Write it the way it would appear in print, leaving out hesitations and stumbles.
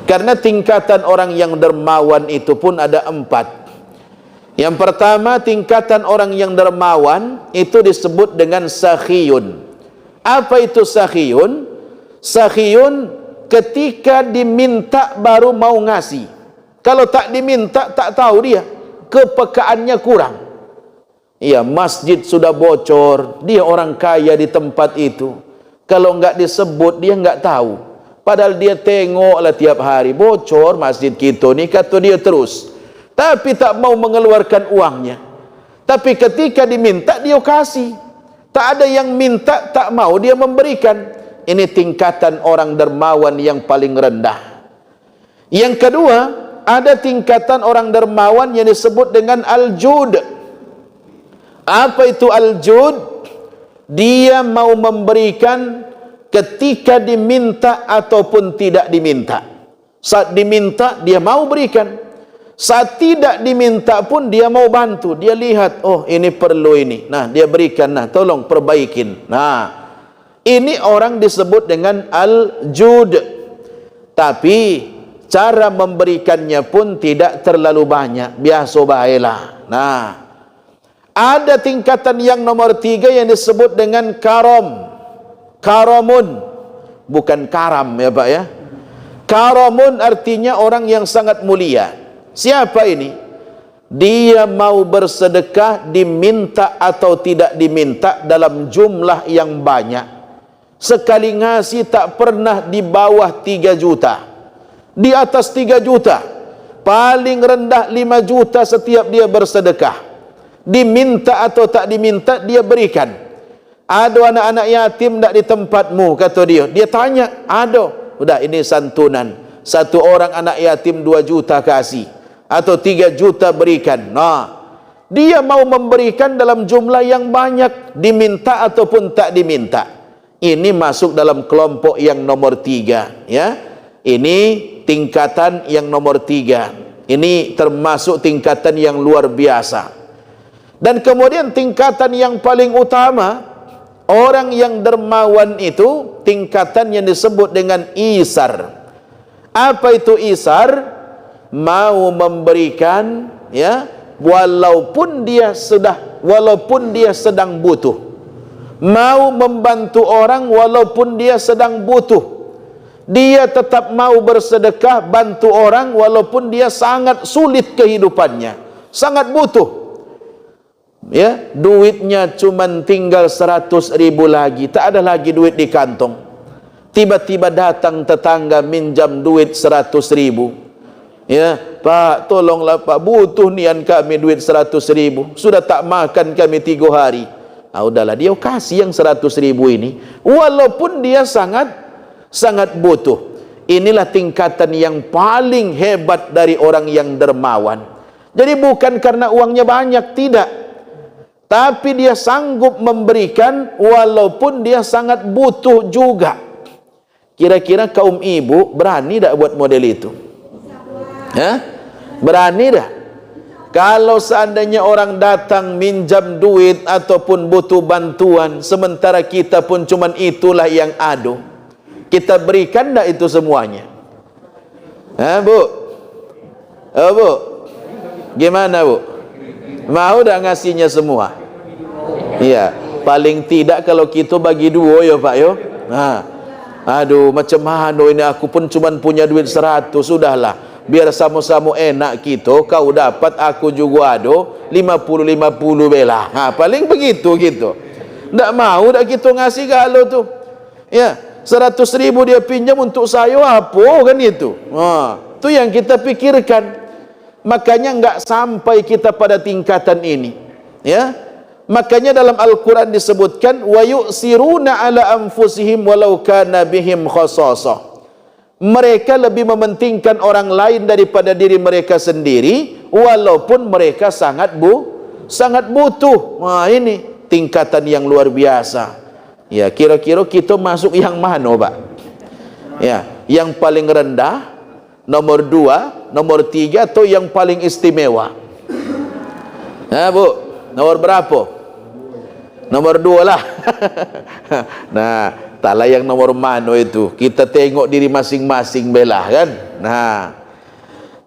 Karena tingkatan orang yang dermawan itu pun ada 4. Yang pertama, tingkatan orang yang dermawan itu disebut dengan sakhiyun. Apa itu sakhiyun? Sakhiyun ketika diminta baru mau ngasih. Kalau tak diminta tak tahu dia, kepekaannya kurang. Ya, masjid sudah bocor, dia orang kaya di tempat itu. Kalau enggak disebut dia enggak tahu. Padahal dia tengoklah tiap hari, bocor masjid kita ni, kata dia terus. Tapi tak mau mengeluarkan uangnya. Tapi ketika diminta dia kasih. Tak ada yang minta tak mau dia memberikan. Ini tingkatan orang dermawan yang paling rendah. Yang kedua, ada tingkatan orang dermawan yang disebut dengan al-jud. Apa itu al-jud? Dia mau memberikan ketika diminta ataupun tidak diminta. Saat diminta dia mau berikan, saat tidak diminta pun dia mau bantu. Dia lihat, oh ini perlu ini, nah dia berikan, nah tolong perbaikin. Nah, ini orang disebut dengan al-jud. Tapi cara memberikannya pun tidak terlalu banyak, biasa baiklah. Nah, ada tingkatan yang nomor 3 yang disebut dengan karam. Karamun, bukan karam ya Pak ya. Karamun artinya orang yang sangat mulia. Siapa ini? Dia mau bersedekah diminta atau tidak diminta dalam jumlah yang banyak. Sekali ngasih tak pernah di bawah 3 juta. Di atas 3 juta. Paling rendah 5 juta setiap dia bersedekah. Diminta atau tak diminta dia berikan. Ada anak-anak yatim tak di tempatmu, kata dia. Dia tanya, ada. Udah, ini santunan. 1 orang anak yatim 2 juta kasih, atau 3 juta berikan. Nah, dia mau memberikan dalam jumlah yang banyak, diminta ataupun tak diminta. Ini masuk dalam kelompok yang nomor 3 ya. Ini tingkatan yang nomor 3. Ini termasuk tingkatan yang luar biasa. Dan kemudian tingkatan yang paling utama, orang yang dermawan itu tingkatan yang disebut dengan isar. Apa itu isar? Mau memberikan ya, walaupun dia sedang butuh. Mau membantu orang walaupun dia sedang butuh. Dia tetap mau bersedekah, bantu orang walaupun dia sangat sulit kehidupannya, sangat butuh. Ya, duitnya cuman tinggal 100.000 lagi, tak ada lagi duit di kantong. Tiba-tiba datang tetangga minjam duit 100.000. Ya, Pak, tolonglah Pak, butuh nian kami duit 100.000. Sudah tak makan kami 3 hari. Ah, udahlah, dia kasih yang 100.000 ini, walaupun dia sangat butuh. Inilah tingkatan yang paling hebat dari orang yang dermawan. Jadi bukan karena uangnya banyak, tidak. Tapi dia sanggup memberikan walaupun dia sangat butuh juga. Kira-kira kaum ibu berani tak buat model itu? Hah? Berani dah? Kalau seandainya orang datang minjam duit ataupun butuh bantuan, sementara kita pun cuman itulah yang ada, kita berikan tak itu semuanya? Hah, Bu? Oh, Bu? Gimana, Bu? Mau tak ngasihnya semua? Iya, paling tidak kalau kita bagi 2 ya Pak yo. Nah, aduh macam mana ini, aku pun cuman punya duit 100, sudahlah. Biar sama-sama enak kita, kau dapat aku juga ada 50-50 bela. Nah, paling begitu gitu. Ndak mau dak kita ngasih kalau tu. Ya, 100.000 dia pinjam untuk saya apa kan itu. Nah, tu yang kita pikirkan. Makanya enggak sampai kita pada tingkatan ini. Ya. Makanya dalam Al-Quran disebutkan wa yu'siruna ala anfusihim walau kana bihim khasasah. Mereka lebih mementingkan orang lain daripada diri mereka sendiri walaupun mereka sangat butuh. Wah, ini tingkatan yang luar biasa. Ya, kira-kira kita masuk yang mana, Pak? Ya, yang paling rendah, nomor 2, nomor 3, atau yang paling istimewa? Nah bu, nomor berapa? Nomor 2 lah. Nah, tak layak nomor mana itu. Kita tengok diri masing-masing belah kan. Nah,